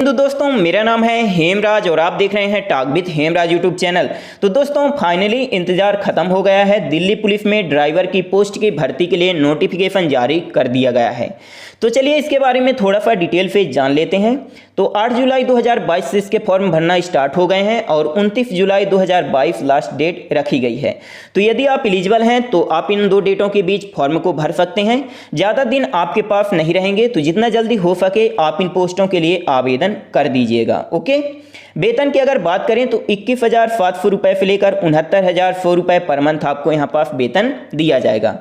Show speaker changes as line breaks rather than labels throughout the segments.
तो दोस्तों मेरा नाम है हेमराज और आप देख रहे हैं talk with Hemraj YouTube channel. तो दोस्तों फाइनली इंतजार खत्म हो गया है। दिल्ली पुलिस में ड्राइवर की पोस्ट की भर्ती के लिए नोटिफिकेशन जारी कर दिया गया है। तो चलिए इसके बारे में थोड़ा सा डिटेल से जान लेते हैं। तो 8 जुलाई 2022 से इसके फॉर्म भरना स्टार्ट हो गए हैं और 29 जुलाई 2022 लास्ट डेट रखी गई है। तो यदि आप एलिजिबल हैं तो आप इन दो डेटों के बीच फॉर्म को भर सकते हैं। ज़्यादा दिन आपके पास नहीं रहेंगे, तो जितना जल्दी हो सके आप इन पोस्टों के लिए आवेदन कर दीजिएगा। ओके, वेतन की अगर बात करें तो 21,700 रुपये से लेकर 69,100 रुपये पर मंथ आपको यहाँ पास वेतन दिया जाएगा।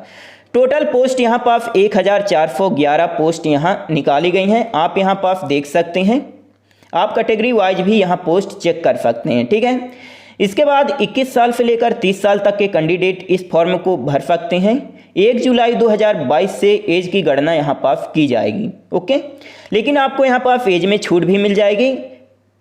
टोटल पोस्ट यहाँ पास 1,411 पोस्ट यहाँ निकाली गई हैं। आप यहाँ पास देख सकते हैं, आप कैटेगरी वाइज भी यहाँ पोस्ट चेक कर सकते हैं। ठीक है, इसके बाद 21 साल से लेकर 30 साल तक के कैंडिडेट इस फॉर्म को भर सकते हैं। 1 जुलाई 2022 से एज की गणना यहाँ पास की जाएगी। ओके, लेकिन आपको यहाँ पास एज में छूट भी मिल जाएगी।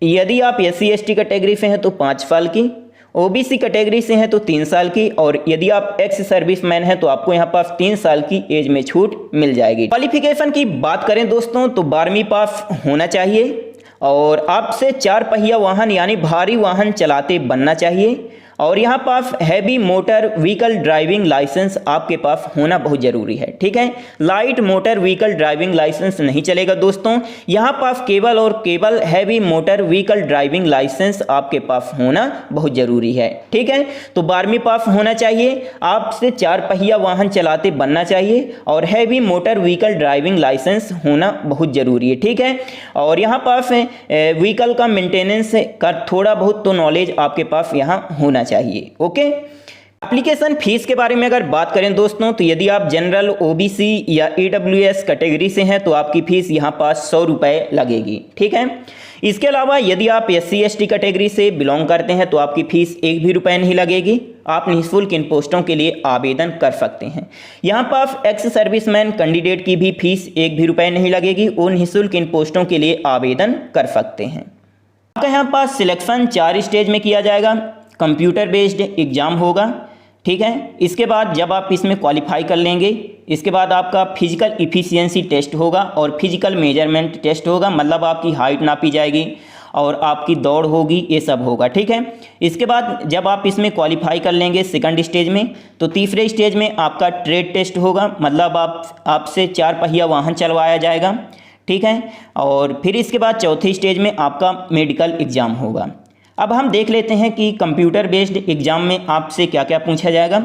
यदि आप SC ST कैटेगरी से हैं तो 5 साल की, OBC कैटेगरी से हैं तो 3 साल की, और यदि आप एक्स सर्विसमैन हैं तो आपको यहाँ पास 3 साल की एज में छूट मिल जाएगी। क्वालिफिकेशन की बात करें दोस्तों तो 12वीं पास होना चाहिए और आपसे 4 पहिया वाहन यानी भारी वाहन चलाते बनना चाहिए, और यहाँ पास heavy motor vehicle driving licence आपके पास होना बहुत ज़रूरी है। ठीक है, light motor vehicle driving licence नहीं चलेगा दोस्तों। यहाँ पास केवल और केवल heavy motor vehicle driving licence आपके पास होना बहुत ज़रूरी है। ठीक है, तो 12वीं पास होना चाहिए, आपसे 4 पहिया वाहन चलाते बनना चाहिए और heavy motor vehicle driving licence होना बहुत ज़रूरी है। ठीक है, और यहाँ पास व्हीकल का मेंटेनेंस का थोड़ा बहुत तो नॉलेज आपके पास यहाँ होना चाहिए। ओके, एप्लीकेशन फीस के बारे में अगर बात करें दोस्तों तो यदि आप जनरल, OBC या EWS कैटेगरी से हैं तो आपकी फीस यहाँ पास 100 रुपये लगेगी। ठीक है, इसके अलावा यदि आप SC ST कैटेगरी से बिलोंग करते हैं तो आपकी फीस 1 भी रुपये नहीं लगेगी। आप निःशुल्क इन पोस्टों के लिए आवेदन कर सकते हैं। यहाँ पास एक्स सर्विसमैन कैंडिडेट की भी फीस 1 भी रुपये नहीं लगेगी, वो निःशुल्क इन पोस्टों के लिए आवेदन कर सकते हैं। आपका यहाँ पास सिलेक्शन 4 स्टेज में किया जाएगा। कंप्यूटर बेस्ड एग्जाम होगा। ठीक है, इसके बाद जब आप इसमें क्वालिफाई कर लेंगे, इसके बाद आपका फिजिकल इफिशियंसी टेस्ट होगा और फिजिकल मेजरमेंट टेस्ट होगा, मतलब आपकी हाइट नापी जाएगी और आपकी दौड़ होगी, ये सब होगा। ठीक है, इसके बाद जब आप इसमें क्वालिफाई कर लेंगे सेकंड स्टेज में, तो तीसरे स्टेज में आपका ट्रेड टेस्ट होगा, मतलब आपसे 4 पहिया वाहन चलवाया जाएगा। ठीक है, और फिर इसके बाद चौथे स्टेज में आपका मेडिकल एग्ज़ाम होगा। अब हम देख लेते हैं कि कंप्यूटर बेस्ड एग्जाम में आपसे क्या क्या पूछा जाएगा।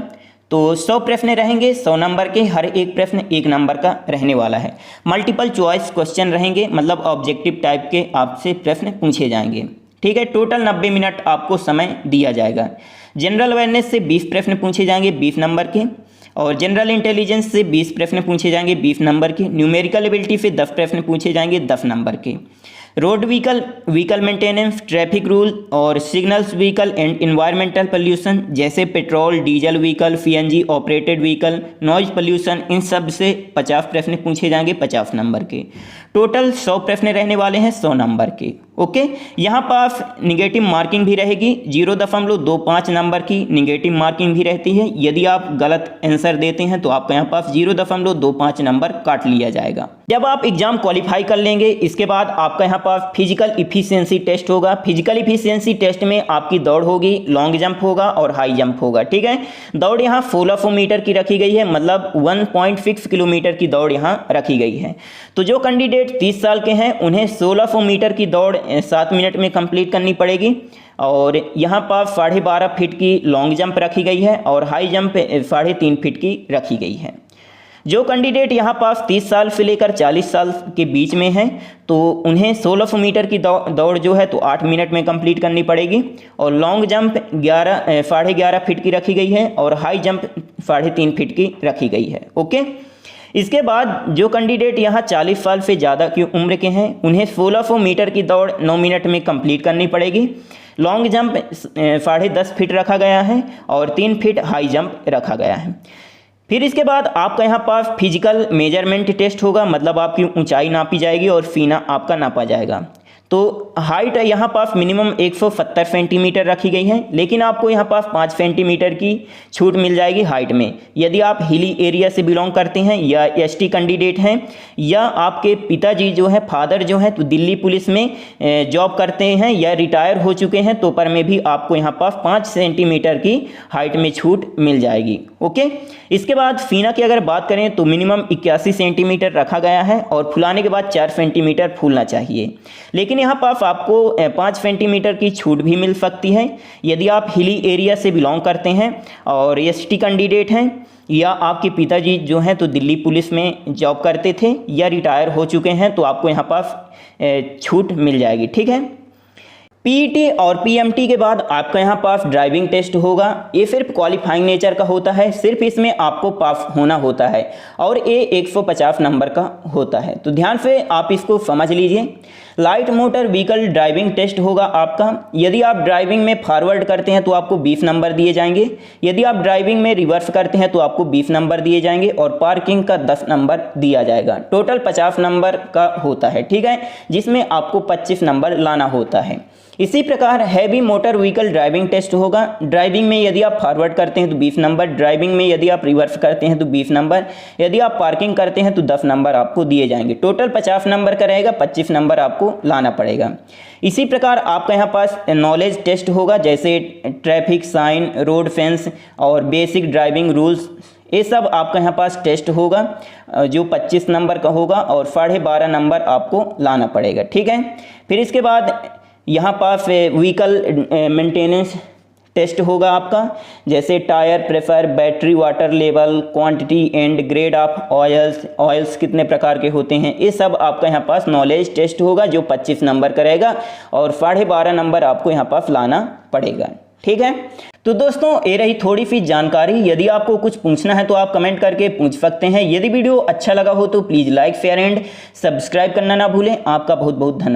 तो 100 प्रश्न रहेंगे, 100 नंबर के, हर एक प्रश्न 1 नंबर का रहने वाला है। मल्टीपल चॉइस क्वेश्चन रहेंगे, मतलब ऑब्जेक्टिव टाइप के आपसे प्रश्न पूछे जाएंगे। ठीक है, टोटल 90 मिनट आपको समय दिया जाएगा। जनरल अवेयरनेस से 20 प्रश्न पूछे जाएंगे 20 नंबर के, और जनरल इंटेलिजेंस से 20 प्रश्न पूछे जाएंगे 20 नंबर के। न्यूमेरिकल एबिलिटी से 10 प्रश्न पूछे जाएंगे 10 नंबर के। Road vehicle maintenance, traffic rule और signals vehicle and environmental pollution, जैसे petrol, diesel vehicle, CNG operated vehicle, noise pollution, इन सब से 50 प्रश्न पूछे जाएंगे 50 नंबर के। टोटल 100 प्रश्न रहने वाले हैं 100 नंबर के। ओके, यहाँ पास निगेटिव मार्किंग भी रहेगी, 0.25 नंबर की निगेटिव मार्किंग भी रहती है। यदि आप गलत आंसर देते हैं तो आपका यहाँ पास 0.25 नंबर काट लिया जाएगा। जब आप एग्जाम क्वालिफाई कर लेंगे, इसके बाद आपका यहाँ पास फिजिकल इफिशियंसी टेस्ट होगा। फिजिकल इफिशियंसी टेस्ट में आपकी दौड़ होगी, लॉन्ग जंप होगा और हाई जंप होगा। ठीक है, दौड़ यहाँ 1600 मीटर की रखी गई है, मतलब 1.6 किलोमीटर की दौड़ यहाँ रखी गई है। तो जो कैंडिडेट 30 साल के हैं उन्हें 1600 मीटर की दौड़ 7 मिनट में कंप्लीट करनी पड़ेगी, और यहाँ पर 12.5 फीट की लॉन्ग जंप रखी गई है और हाई जंप 3.5 फीट की रखी गई है। जो कैंडिडेट यहाँ पास 30 साल से लेकर 40 साल के बीच में हैं तो उन्हें 1600 मीटर की दौड़ जो है तो 8 मिनट में कंप्लीट करनी पड़ेगी, और लॉन्ग जंप 11.5 फीट की रखी गई है और हाई जंप 3.5 फीट की रखी गई है। ओके, इसके बाद जो कैंडिडेट यहाँ 40 साल से ज़्यादा की उम्र के हैं उन्हें 1600 मीटर की दौड़ 9 मिनट में कंप्लीट करनी पड़ेगी। लॉन्ग जंप 10.5 फीट रखा गया है और 3 फीट हाई जंप रखा गया है। फिर इसके बाद आपका यहाँ पास फिजिकल मेजरमेंट टेस्ट होगा, मतलब आपकी ऊंचाई नापी जाएगी और सीना आपका नापा जाएगा। तो हाइट यहाँ पास मिनिमम 170 सेंटीमीटर रखी गई है, लेकिन आपको यहाँ पास 5 सेंटीमीटर की छूट मिल जाएगी हाइट में। यदि आप हिली एरिया से बिलोंग करते हैं या एसटी कैंडिडेट हैं या आपके पिताजी जो है फादर जो है तो दिल्ली पुलिस में जॉब करते हैं या रिटायर हो चुके हैं, तो पर में भी आपको यहाँ पास 5 सेंटीमीटर की हाइट में छूट मिल जाएगी। ओके, इसके बाद सीना की अगर बात करें तो मिनिमम 81 सेंटीमीटर रखा गया है और फुलाने के बाद 4 सेंटीमीटर फूलना चाहिए, लेकिन यहाँ पास आपको 5 सेंटीमीटर की छूट भी मिल सकती है यदि आप हिली एरिया से बिलोंग करते हैं और एसटी कैंडिडेट हैं या आपके पिताजी जो हैं तो दिल्ली पुलिस में जॉब करते थे या रिटायर हो चुके हैं, तो आपको यहाँ पास छूट मिल जाएगी। ठीक है, पीईटी और पीएमटी के बाद आपका यहाँ पास ड्राइविंग टेस्ट होगा। ये सिर्फ क्वालिफाइंग नेचर का होता है, सिर्फ इसमें आपको पास होना होता है और ये 150 नंबर का होता है, तो ध्यान से आप इसको समझ लीजिए। Light motor vehicle driving test होगा आपका। यदि आप ड्राइविंग में फॉरवर्ड करते हैं तो आपको 20 नंबर दिए जाएंगे, यदि आप ड्राइविंग में रिवर्स करते हैं तो आपको 20 नंबर दिए जाएंगे और पार्किंग का 10 नंबर दिया जाएगा। टोटल 50 नंबर का होता है। ठीक है, जिसमें आपको 25 नंबर लाना होता है। इसी प्रकार heavy motor vehicle driving test होगा। ड्राइविंग में यदि आप फॉरवर्ड करते हैं तो 20 नंबर, ड्राइविंग में यदि आप रिवर्स करते हैं तो 20 नंबर, यदि आप पार्किंग करते हैं तो 10 नंबर आपको दिए जाएंगे। टोटल 50 नंबर का रहेगा, 25 नंबर आपको लाना पड़ेगा। इसी प्रकार आपका यहाँ पास नॉलेज टेस्ट होगा, जैसे ट्रैफिक साइन, रोड फेंस और बेसिक ड्राइविंग रूल्स, ये सब आपका यहाँ पास टेस्ट होगा जो 25 नंबर का होगा और 12.5 नंबर आपको लाना पड़ेगा। ठीक है, फिर इसके बाद यहाँ पास व्हीकल मेंटेनेंस टेस्ट होगा आपका, जैसे tyre pressure, battery water level, quantity and grade of oils कितने प्रकार के होते हैं, ये सब आपका यहाँ पास नॉलेज टेस्ट होगा जो 25 नंबर का रहेगा और 12.5 नंबर आपको यहाँ पास लाना पड़ेगा। ठीक है, तो दोस्तों ये रही थोड़ी सी जानकारी। यदि आपको कुछ पूछना है तो आप कमेंट करके पूछ सकते हैं। यदि वीडियो अच्छा लगा हो तो please like, share and subscribe करना ना भूलें। आपका बहुत बहुत धन्यवाद।